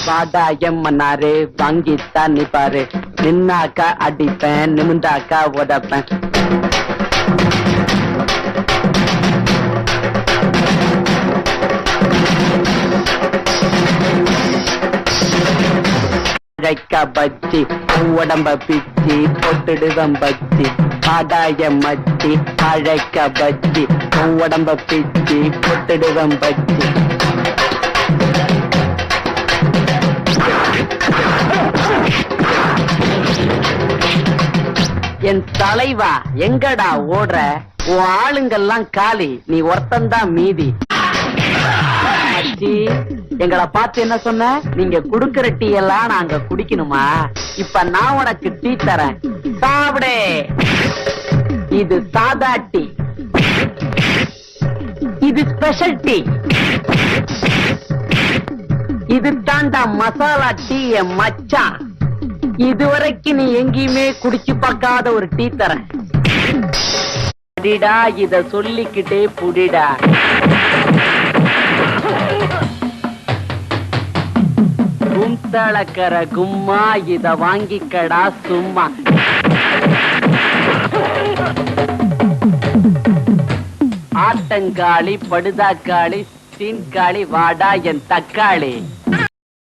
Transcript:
வாடா எம்மனாரு வாங்கித்தான் நிப்பாரு. நின்னாக்கா அடிப்பேன், நிமிந்தாக்கா உதப்பேன். பச்சி உடம்ப பிச்சி போட்டுடுவம் பச்சி. ஆதாய மச்சி அழைக்க பச்சி உடம்ப பிச்சி போட்டுடுவம் பச்சி. என் தலைவா எங்கடா ஓடுற? உன் ஆளுங்கெல்லாம் காலி, நீ ஒருத்தந்தான் மீதி. எங்களை பார்த்து என்ன சொன்ன? நீங்க குடுக்கிற டீ எல்லாம் நாங்க குடிக்கணுமா? இப்ப நான் உனக்கு டீ தரேன், சாப்பிடு. இது சாதா டீ, இது ஸ்பெஷல் டீ, இது தாண்டா மசாலா டீ மச்சான். இதுவரைக்கும் நீ எங்கேயுமே குடிச்சு பார்க்காத ஒரு டீ தரேன். புடிடா, இத சொல்லிக்கிட்டே புடிடா. கும்தளக்கர கும்மா, இத வாங்கிக்கடா சும்மா. ஆட்டங்காளி, படுதாக்காளி, சீன்காளி, வாடா என் தக்காளி.